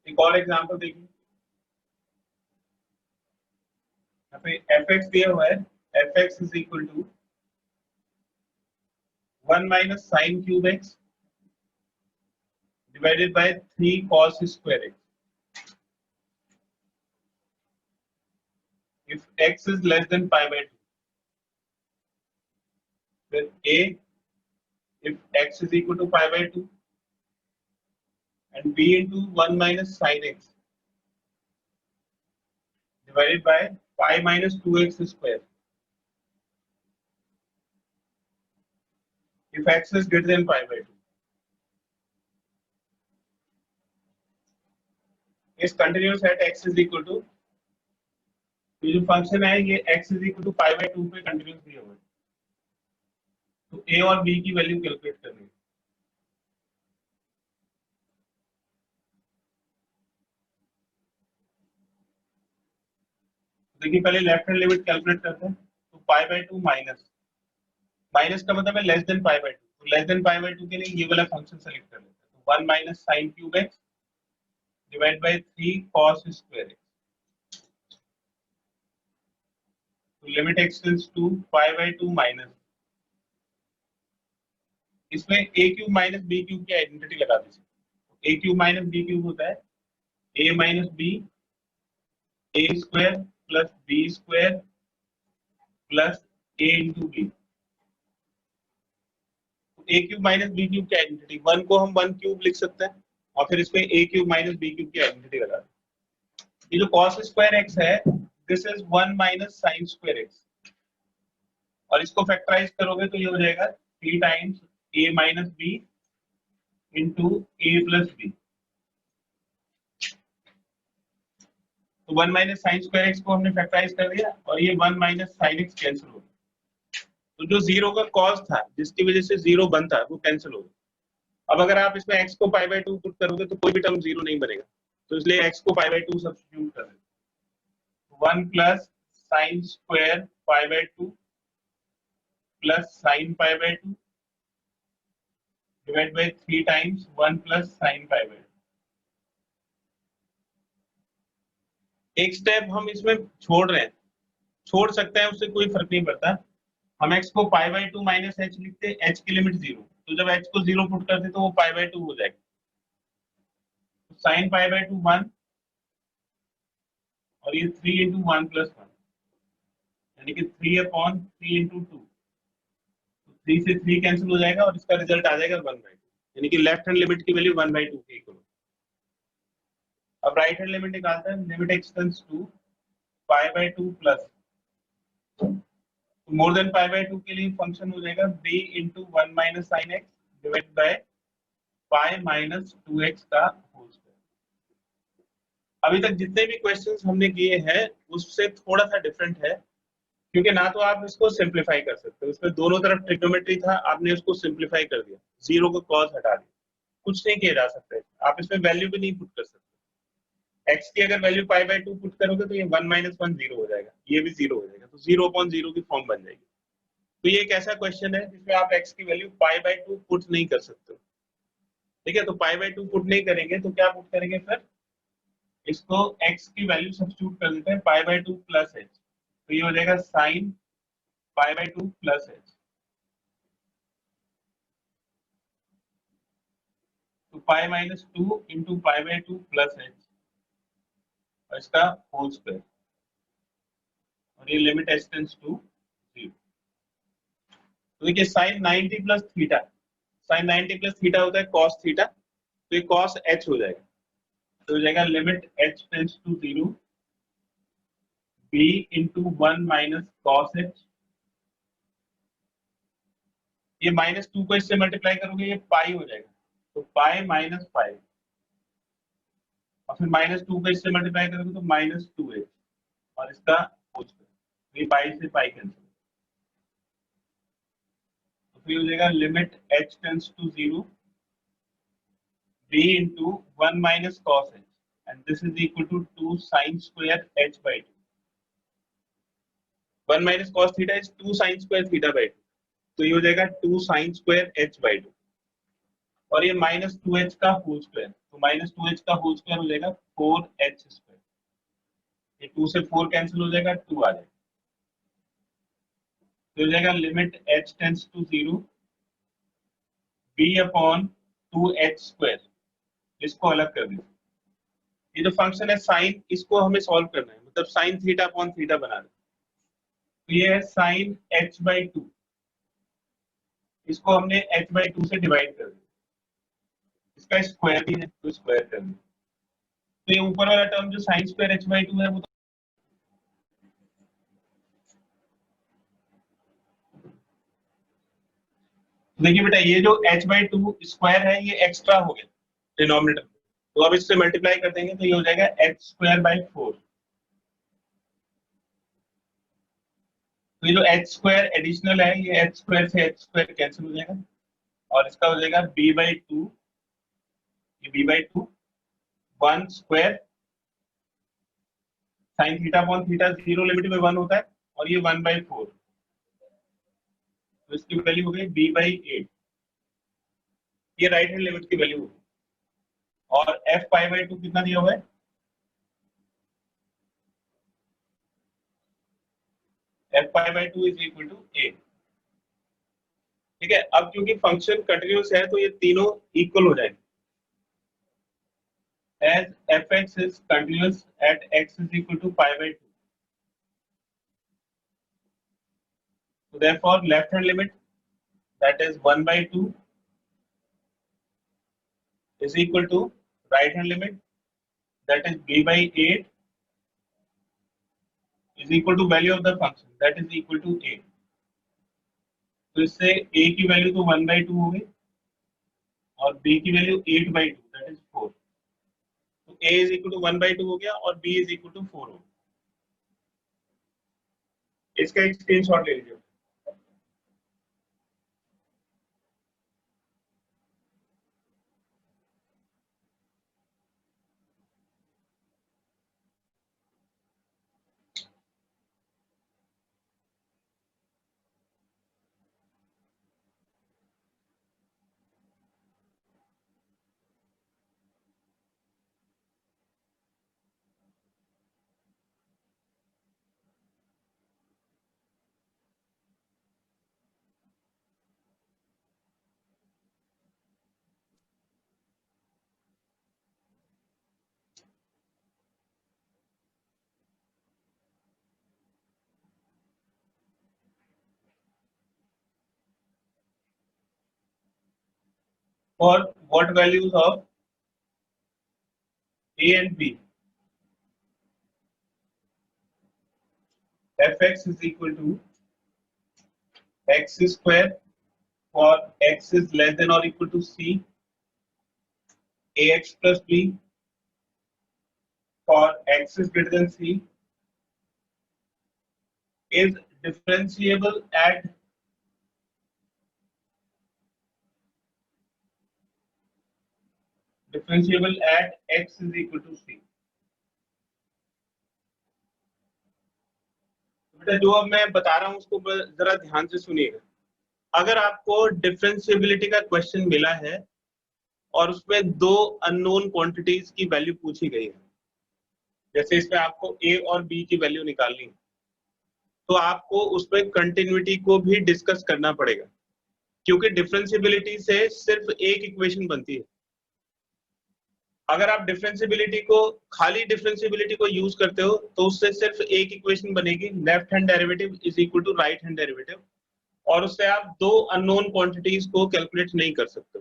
एक और example देखिए, यहाँ पे fx दिया हुआ है, fx is equal to 1 minus sin cube x divided by 3 cos square x. If x is less than pi by 2, then a, if x is equal to pi by 2, and b into 1 minus sin x divided by pi minus 2x square. If x is greater than pi by 2, is continuous at x is equal to, ये जो function है ये x is equal to pi by 2 पे continuous दिया हुआ है, तो a और b की वैल्यू कैलकुलेट करनी है। देखिए पहले लेफ्ट हैंड लिमिट कैलकुलेट करते हैं, तो पाई बाय 2 माइनस, माइनस का मतलब है लेस देन पाई बाय 2, तो लेस देन पाई बाय 2 के लिए ये वाला फंक्शन सेलेक्ट कर लेते हैं, तो 1 minus sine cube X divide by 3 cos square X, तो limit x tends to pi by 2 minus, इसमें a cube minus b cube की आइडेंटिटी लगा दीजिए, a cube minus b cube होता है a minus b, a square plus b square plus a into B, A cube minus B cube की identity, 1 को हम 1 cube लिख सकते हैं और फिर इसमें a cube minus B cube की आइडेंटिटी लगा दें। ये जो cos स्क्वायर एक्स है, this is 1 minus sine square x, और इसको फैक्टराइज करोगे तो ये हो जाएगा 3 times a minus b into a plus b, तो 1 माइनस साइन स्क्वायर एक्स को हमने फैक्टराइज कर दिया और ये 1 माइनस साइन एक्स कैंसिल हो गया, तो जो जीरो का कॉस था जिसकी वजह से जीरो बनता है वो कैंसिल हो गया। अब अगर आप इसमें x को पाई बाय 2 पुट करोगे तो कोई भी टर्म जीरो नहीं बनेगा, तो इसलिए x को पाई बाय 2 सब्स्टिट्यूट कर दें, 1 plus sine square pi by 2 plus sine pi by 2 divide by 3 times 1 plus sine pi by 2। एक स्टेप हम इसमें छोड़ रहे हैं, छोड़ सकते हैं, उससे कोई फर्क नहीं पड़ता। हम x को पाई बाय 2 माइनस एच लिखते हैं, h की लिमिट 0, तो जब h को 0 पुट करते तो वो पाई बाय 2 हो जाएगा, तो साइन पाई बाय 2 1 और ये 3 इंटू 1 प्लस 1, यानी कि 3 अपॉन 3 इंटू 2, तो 3 से 3 कैंसिल हो जाएगा और इसका रिजल्ट आ जाएगा 1 बाय 2, यानी कि लेफ्ट हैंड लिमिट की वैल्यू 1 बाय 2 के इक्वल। अब राइट हैंड लिमिट निकालते हैं, limit x tends to pi by 2 plus, more than pi by 2 के लिए फंक्शन हो जाएगा b into 1 minus sine x divide by pi minus 2x का होल स्क्वायर। अभी तक जितने भी क्वेश्चंस हमने किए हैं उससे थोड़ा सा डिफरेंट है, क्योंकि ना तो आप इसको सिंप्लीफाई कर सकते हो, इसमें दोनों तरफ ट्रिग्नोमेट्री था, आपने उसको सिंप्लीफाई कर दिया, जीरो को कॉस हटा दिया, कुछ नहीं किया जा सकता है, आप इसमें वैल्यू भी नहीं पुट कर सकते। x की अगर वैल्यू पाई बाय 2 पुट करोगे तो ये 1 माइनस 1 जीरो हो जाएगा, ये भी जीरो हो जाएगा, तो 0/0 की फॉर्म बन जाएगी। तो ये एक ऐसा क्वेश्चन है जिसमें आप x की वैल्यू पाई बाय 2 पुट नहीं कर सकते, ठीक है। तो पाई बाय 2 पुट नहीं करेंगे तो क्या पुट करेंगे फिर, इसको x की वैल्यू सब्स्टिट्यूट कर देते हैं पाई बाय 2 प्लस h, तो ये हो जाएगा sine pi by 2 plus h, तो pi minus 2 into pi by 2 plus h और इसका होल स्क्वायर, और ये लिमिट h टेंड्स टू 0। तो देखिए sine 90 plus theta, sine 90 plus theta होता है कॉस थीटा, तो ये कॉस h हो जाएगा, तो हो जाएगा limit h tends to 0 b into 1 minus cos h, ये माइनस 2 को इससे मल्टीप्लाई करोगे ये पाई हो जाएगा, तो पाई माइनस पाई, और फिर माइनस 2 को इससे मल्टीप्लाई करोगे तो माइनस 2h और इसका होल स्क्वायर, तो ये पाई से पाई कैंसिल, तो फिर हो जाएगा limit h tends to 0 b into 1 minus cos h, and this is equal to 2 sin square h by 2. 1 minus cos theta is 2 sin square theta by 2, तो ये हो जाएगा 2 sin square h by 2, और ये माइनस 2h का whole square, तो minus 2h का whole square हो जाएगा 4h स्क्वायर, ये 2 से 4 कैंसिल हो जाएगा, 2 आ जाएगा, तो हो जाएगा limit h tends to 0 b upon 2h square, इसको अलग कर दीजिए, ये जो फंक्शन है साइन, इसको हमें सॉल्व करना है, मतलब साइन थीटा अपॉन थीटा बना दें, तो ये है साइन h by 2, इसको हमने h by 2 से डिवाइड कर दिया, इसका स्क्वायर भी है तो स्क्वायर कर दिया, तो ये ऊपर वाला टर्म जो साइन स्क्वायर h by 2 है वो तो देखिए बेटा, ये जो h by 2 स्क्वायर है ये एक्स्ट्रा हो गया डिनोमिनेटर, तो अब इससे मल्टीप्लाई कर देंगे तो ये हो जाएगा h स्क्वायर बाय 4, तो ये जो h स्क्वायर एडिशनल है ये h स्क्वायर से h स्क्वायर कैंसिल हो जाएगा, और इसका हो जाएगा b by 2, ये b by 2 1 square sine theta upon theta, zero limit में 1 होता है, और ये 1 by 4, तो इसकी वैल्यू हो गई b by 8, ये राइट हैंड लिमिट की वैल्यू होगी, और f पाई बाय 2 कितना दिया हुआ है, f pi by 2 is equal to a, ठीक है। अब क्योंकि फंक्शन कंटिन्यूअस है तो ये तीनों इक्वल हो जाएंगे, as fx is continuous at x is equal to pi by 2, so therefore left hand limit, that is 1 by 2 is equal to right hand limit, that is b by 8 is equal to value of the function, that is equal to a, तो इससे a की value तो 1 by 2 हो गई और b की value 8 by 2, that is 4, तो a is equal to 1 by 2 हो गया और b is equal to 4 हो गया, इसका एक स्क्रीनशॉट ले लीजिए। For what values of a and b, fx is equal to x square, for x is less than or equal to c, ax plus b, for x is greater than c, is differentiable at x is equal to c, बेटा जो अब मैं बता रहा हूँ उसको जरा ध्यान से सुनिएगा। अगर आपको डिफरेंशिएबिलिटी का क्वेश्चन मिला है और उसमें दो अननोन क्वांटिटीज की वैल्यू पूछी गई है, जैसे इसमें आपको ए और बी की वैल्यू निकालनी है, तो आपको उसमें कंटिन्यूटी को भी डिस्कस करना पड़ेगा, क्योंकि डिफरेंशिएबिलिटी से सिर्फ एक इक्वेशन बनती है। अगर आप डिफरेंशिएबिलिटी को खाली डिफरेंशिएबिलिटी को यूज करते हो तो उससे सिर्फ एक इक्वेशन बनेगी, left hand derivative is equal to right hand derivative, और उससे आप दो अननोन क्वांटिटीज को कैलकुलेट नहीं कर सकते।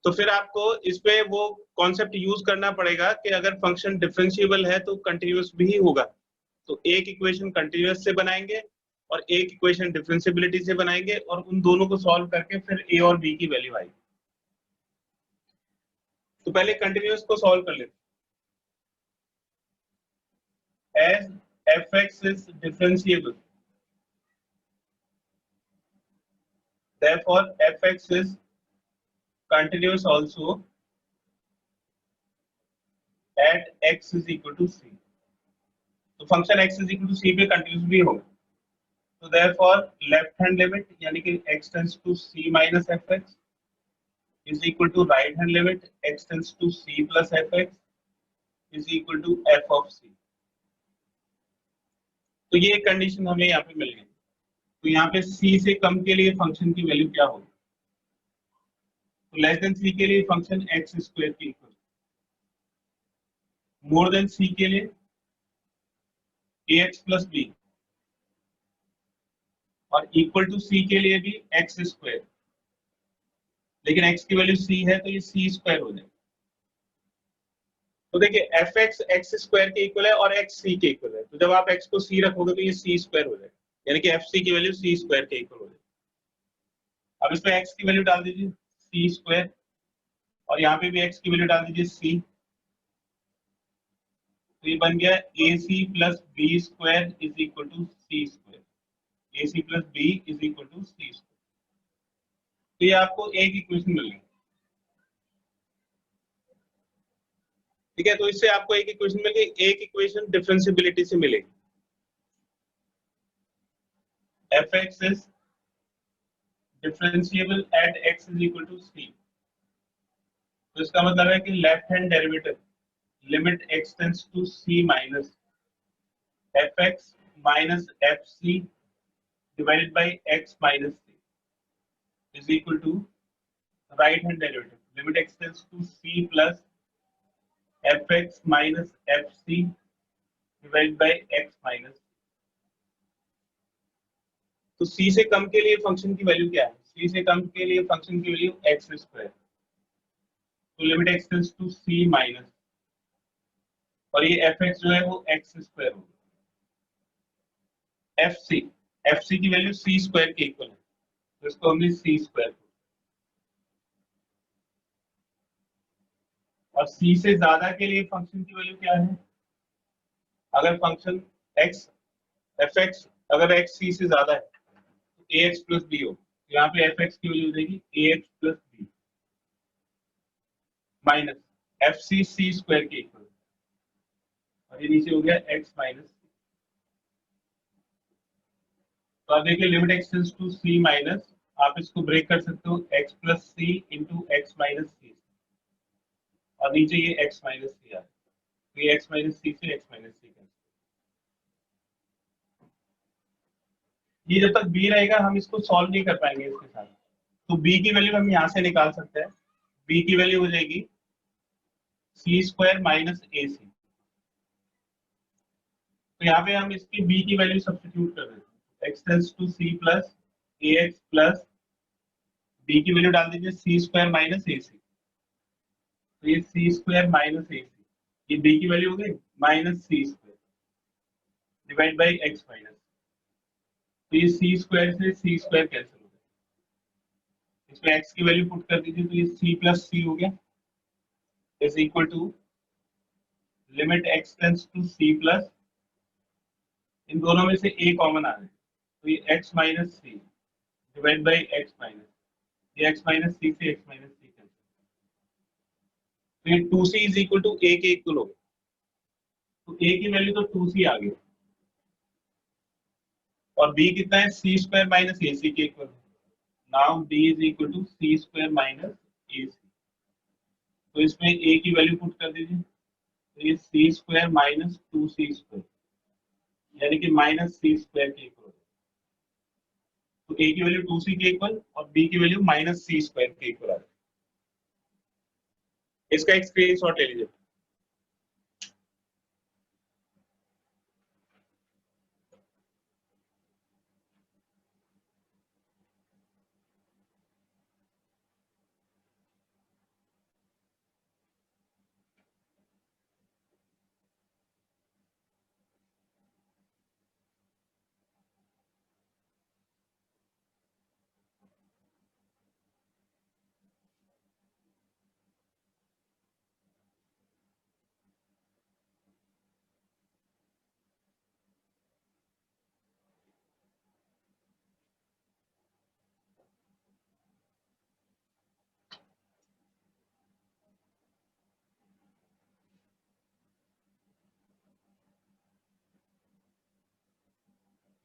तो फिर आपको इसमें वो कॉन्सेप्ट यूज करना पड़ेगा कि अगर फंक्शन डिफरेंशिएबल है तो कंटिन्यूअस भी होगा। तो एक इक्वेशन कंटिन्यूअस से बनाएंगे और एक इक्वेशन डिफरेंशिएबिलिटी से बनाएंगे, और उन दोनों को सॉल्व करके फिर ए और बी की वैल्यू आएगी। तो पहले कंटिन्यूअस को सॉल्व कर लेते हैं। As fx is differentiable, therefore fx is continuous also at x is equal to c. तो function x is equal to c पे कंटिन्यूस भी होगा, तो therefore लेफ्ट हैंड लिमिट यानी कि x tends to c minus fx is equal to right hand limit x tends to c plus fx is equal to f of c. तो ये condition हमें यहाँ पे मिल गई। तो यहाँ पे c से कम के लिए फंक्शन की वैल्यू क्या होगी? तो लेस देन c के लिए फंक्शन x स्क्वायर की इक्वल, मोर देन c के लिए ax प्लस b, और इक्वल टू c के लिए भी x स्क्वायर, लेकिन x की वैल्यू c है तो ये c स्क्वायर हो जाएगा। तो देखिए fx x स्क्वायर के इक्वल है और x c के इक्वल है, तो जब आप x को c रखोगे तो ये c स्क्वायर हो जाएगा, यानी कि fc की वैल्यू c स्क्वायर के इक्वल हो जाएगी। अब इसमें x की वैल्यू डाल दीजिए c स्क्वायर, और यहाँ पे भी x की वैल्यू डाल दीजिए c, तो ये बन गया ac plus b square is equal to c square, ac plus b is equal to c square. तो ये आपको एक इक्वेशन मिल गई, ठीक है। तो इससे आपको एक इक्वेशन मिल गई, एक इक्वेशन डिफरेंशिएबिलिटी से मिलेगी। fx is differentiable at x is equal to c, तो इसका मतलब है कि left hand derivative limit x tends to c minus fx minus fc divided by x minus c is equal to right hand derivative limit x tends to c plus fx minus fc divided by x minus c। तो c से कम के लिए function की value क्या है? c से कम के लिए फंक्शन की वैल्यू x स्क्वायर, तो limit x tends to c minus, और ये fx जो है वो x स्क्वायर होगा, fc की वैल्यू c स्क्वायर के इक्वल है, तो इसको हमने c स्क्वायर, और c से ज्यादा के लिए फंक्शन की वैल्यू क्या है? अगर फंक्शन x fx अगर x c से ज्यादा है तो ax प्लस b हो, तो यहाँ पे fx की वैल्यू हो जाएगी ax plus b minus fc c square के इक्वल, और ये नीचे हो गया x माइनस। तो आप देखिए limit x tends to c minus, आप इसको ब्रेक कर सकते हो x plus c into X minus C, और नीचे ये x माइनस सी आ, तो ये x माइनस सी से x माइनस सी कैंसिल। ये जब तक b रहेगा हम इसको सॉल्व नहीं कर पाएंगे इसके साथ, तो b की वैल्यू हम यहाँ से निकाल सकते हैं। b की वैल्यू हो जाएगी c square minus a c, तो यहाँ पे हम इसकी b की वैल्यू सब्स्टिट्यूट कर देते हैं, x tends to c plus ax plus b की वैल्यू डाल दीजिए c square minus a c, तो ये c square minus a c, ये b की वैल्यू हो गई minus c square divide by x minus, तो ये c स्क्वायर से c स्क्वायर कैंसिल हो गया, इसमें x की वैल्यू पुट कर दीजिए, तो ये c प्लस सी हो गया is equal to limit x tends to c plus, इन दोनों में से a कॉमन आ रहा है, तो ये x minus c divide by x minus, ये x माइनस सी से x माइनस सी कैंसिल, तो ये 2c is equal to a के इक्वल हो गया, तो a की वैल्यू तो 2c आ गई, और b कितना है c स्क्वायर माइनस ac के इक्वल। Now b is equal to c square minus ac। तो इसमें a की वैल्यू पुट कर दीजिए, तो ये c square minus 2c square यानी कि माइनस c स्क्वायर के इक्वल। तो a की वैल्यू 2c के इक्वल और b की वैल्यू माइनस c स्क्वायर के इक्वल आ रही है। इसका एक स्क्रीनशॉट ले लीजिए।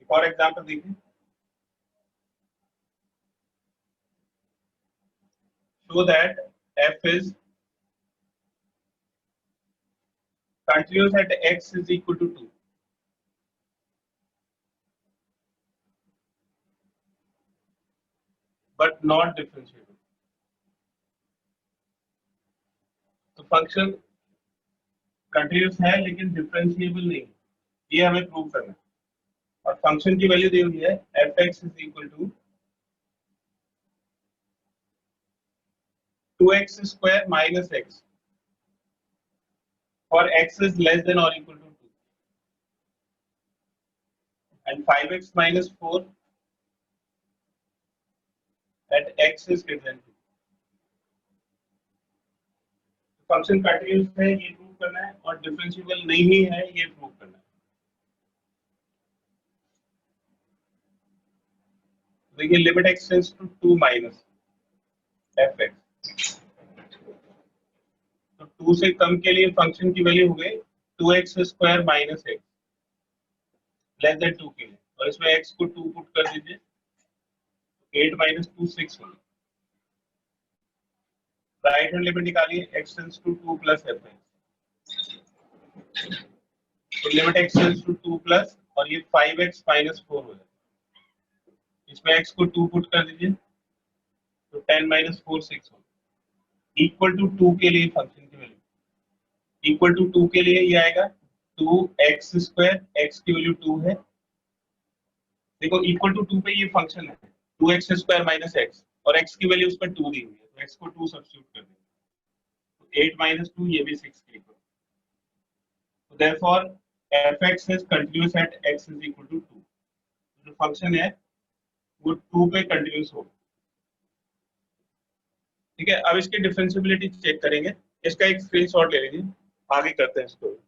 एक और एग्जांपल देखिए। Show that f is continuous at x is equal to 2 but not differentiable। तो फंक्शन कंटिन्यूस है लेकिन डिफरेंशिएबल नहीं, ये हमें प्रूव करना है। और फंक्शन की वैल्यू दी हुई है f(x) is equal to 2x square minus x for x is less than or equal to 2 and 5x minus 4 at x is greater than 2। Function continuous है ये प्रूव करना है और डिफरेंशिएबल नहीं है ये प्रूव करना है। देखिए limit x tends to 2 minus f(x), तो 2 से कम के लिए फंक्शन की वैल्यू हो गई 2x square minus x less than 2 के लिए, और इसमें x को 2 पुट कर दीजिए, 8 माइनस 2 6 होगा। राइट हैंड लिमिट निकालिए x tends to 2 plus f(x), तो limit x tends to 2 plus और ये 5x माइनस 4 हो जाएगा। इसमें x को 2 पुट कर दीजिए, तो 10 माइनस 4 6 होगा। इक्वल टू 2 के लिए फंक्शन की वैल्यू इक्वल टू 2 के लिए ये आएगा 2x स्क्वायर, x की वैल्यू 2 है। देखो इक्वल टू 2 पे ये फंक्शन है 2x स्क्वायर माइनस x और x की वैल्यू उसमें 2 दी हुई है, तो x को 2 सब्स्टिट्यूट कर देंगे, तो 8 माइनस 2 ये भी 6 के इक्वल। तो therefore f(x) is continuous at x is equal to 2। जो फंक्शन है वो 2 पे कंटिन्यूस होगा। ठीक है, अब इसकी डिफरेंशिएबिलिटी चेक करेंगे। इसका एक स्क्रीनशॉट ले लीजिए, आगे करते हैं इसको।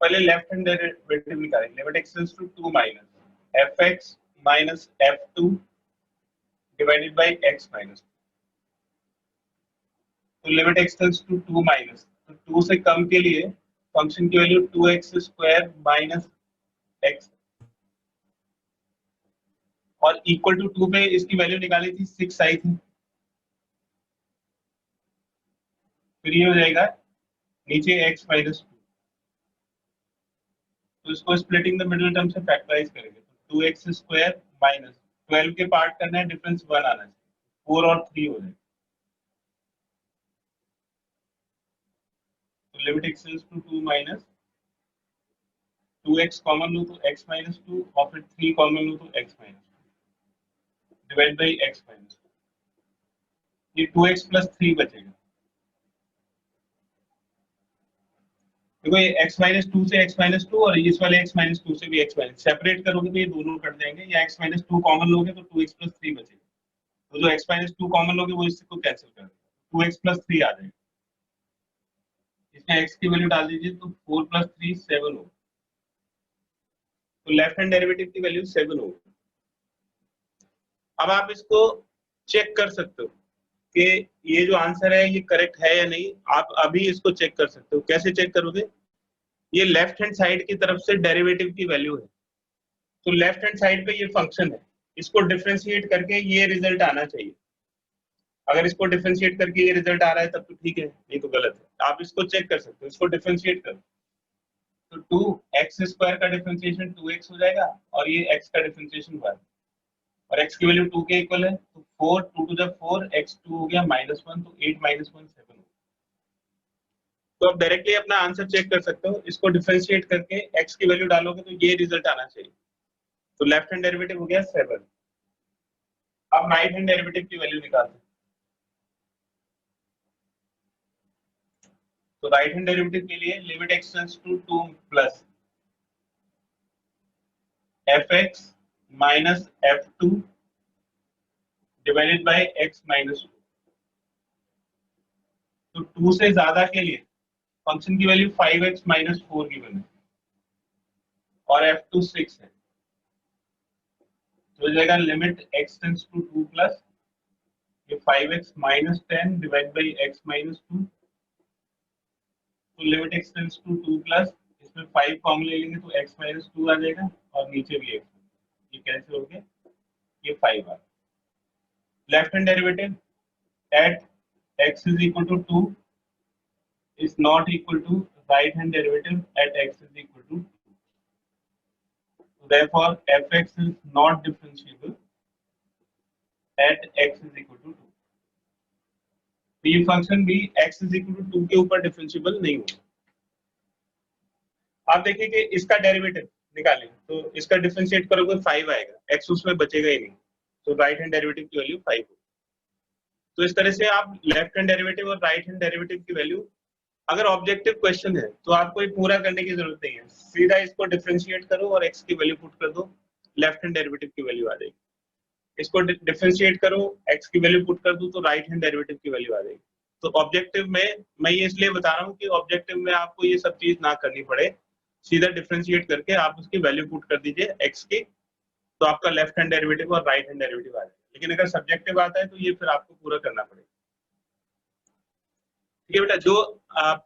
पहले लेफ्ट हैंड डेरिवेटिव निकालेंगे। Limit x tends to 2 minus f(x) minus f(2) divided by x minus. तो limit x tends to 2 minus, तो 2 से कम के लिए फंक्शन की value 2x square minus x और इक्वल टू 2 पे इसकी वैल्यू निकाली थी 6 आई थी, फिर ये हो जाएगा नीचे x माइनस 2। तो इसको स्प्लिटिंग द मिडिल टर्म से फैक्टराइज करेंगे, तो 2x स्क्वायर माइनस 12 के पार्ट करना है, डिफरेंस 1 आना चाहिए, 4 और 3 हो जाएगा। तो limit x tends to 2 minus 2x common लो तो x माइनस 2 और फिर 3 कॉमन लो तो x minus 2 divide by x minus 2। ये 2x प्लस 3 बचेगा। देखो ये x माइनस 2 से x माइनस 2 और इस वाले x माइनस 2 से भी x माइनस, सेपरेट करोगे तो ये दोनों कट जाएंगे, या x माइनस 2 कॉमन लोगे तो 2x प्लस 3 बचेगा। तो जो x माइनस 2 कॉमन लोगे वो इसको कैंसिल कर देगा, 2x + 3 आ जाएगा। इसमें x की वैल्यू डाल दीजिए तो 4 + 3 7 हो, तो लेफ्ट हैंड डेरिवेटिव की वैल्यू 7 होगी। अब आप इसको चेक कर सकते हो कि ये जो आंसर है ये करेक्ट है या नहीं। आप अभी इसको चेक कर सकते हो। कैसे चेक करोगे? ये लेफ्ट हैंड साइड की तरफ से डेरिवेटिव की वैल्यू है, तो लेफ्ट हैंड साइड पे ये फंक्शन है, इसको डिफरेंशिएट करके ये रिजल्ट आना चाहिए। अगर इसको डिफरेंशिएट करके ये रिजल्ट आ रहा है तब तो ठीक है, नहीं तो गलत है। आप इसको चेक कर सकते हो। इसको डिफरेंशिएट करो तो 2x² का डिफरेंशिएशन 2x हो जाएगा और ये x का डिफरेंशिएशन 1, और x की वैल्यू 2 के इक्वल है, तो 4 2 टू द 4 x2 हो गया -1, तो 8 - 1 7 हो। तो आप डायरेक्टली अपना आंसर चेक कर सकते हो। इसको डिफरेंशिएट करके x की वैल्यू डालोगे तो ये रिजल्ट आना चाहिए। तो लेफ्ट हैंड डेरिवेटिव हो गया 7। अब राइट हैंड डेरिवेटिव की वैल्यू निकालते हैं। तो राइट हैंड डेरिवेटिव के लिए limit x tends to 2 plus fx minus f2 divided by x minus 2। तो 2 से ज्यादा के लिए फंक्शन की वैल्यू 5x माइनस 4 गिवन है और f2 6 है, तो हो जाएगा limit x tends to 2 plus ये 5x minus 10 divide by x minus 2। तो limit x tends to 2 plus इसमें 5 कॉमन ले लेंगे तो x माइनस 2 आ जाएगा और नीचे भी x। ये कैंसिल हो गया, ये 5 आ। Left hand derivative at x is equal to 2 is not equal to right hand derivative at x is equal to 2. So therefore fx is not differentiable at x is equal to 2. तो ये function भी x is equal to 2 के ऊपर differentiable नहीं होगा। आप देखिए कि इसका डेरिवेटिव निकालें तो इसका डिफरेंशिएट करोगे 5 आएगा, x उसमें बचेगा ही नहीं, तो राइट हैंड डेरिवेटिव की वैल्यू 5 होगी। तो इस तरह से आप लेफ्ट हैंड डेरिवेटिव और राइट हैंड डेरिवेटिव की वैल्यू, अगर ऑब्जेक्टिव क्वेश्चन है तो आपको ये पूरा करने की जरूरत नहीं है, सीधा इसको डिफरेंशिएट करो और x की वैल्यू पुट कर दो, लेफ्ट हैंड डेरिवेटिव की वैल्यू आ जाएगी। इसको डिफरेंशिएट करो, x की वैल्यू पुट कर दो तो राइट हैंड डेरिवेटिव की वैल्यू आ जाएगी। तो ऑब्जेक्टिव में मैं ये इसलिए बता रहा हूँ कि ऑब्जेक्टिव में आपको ये सब चीज ना करनी पड़े, सीधा डिफरेंशिएट करके आप उसकी वैल्यू पुट कर दीजिए x की, तो आपका लेफ्ट हैंड डेरिवेटिव और राइट हैंड डेरिवेटिव आ जाएगा। लेकिन अगर सब्जेक्टिव आता है तो ये फिर आपको पूरा करना पड़ेगा। ठीक है बेटा, जो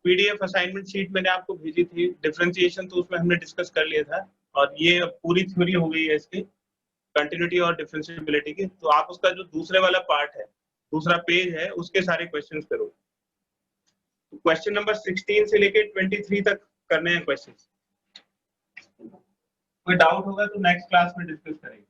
पीडीएफ असाइनमेंट शीट मैंने आपको भेजी थी डिफरेंशिएशन, तो उसमें हमने डिस्कस कर लिया था और ये पूरी थ्योरी हो गई है इसकी कंटिन्यूटी और डिफरेंशिएबिलिटी की। तो आप उसका जो दूसरे वाला पार्ट है, दूसरा पेज है, उसके सारे क्वेश्चंस करो। तो क्वेश्चन नंबर 16 से लेके 23 तक करने हैं क्वेश्चंस। कोई डाउट होगा तो नेक्स्ट क्लास में डिस्कस करेंगे।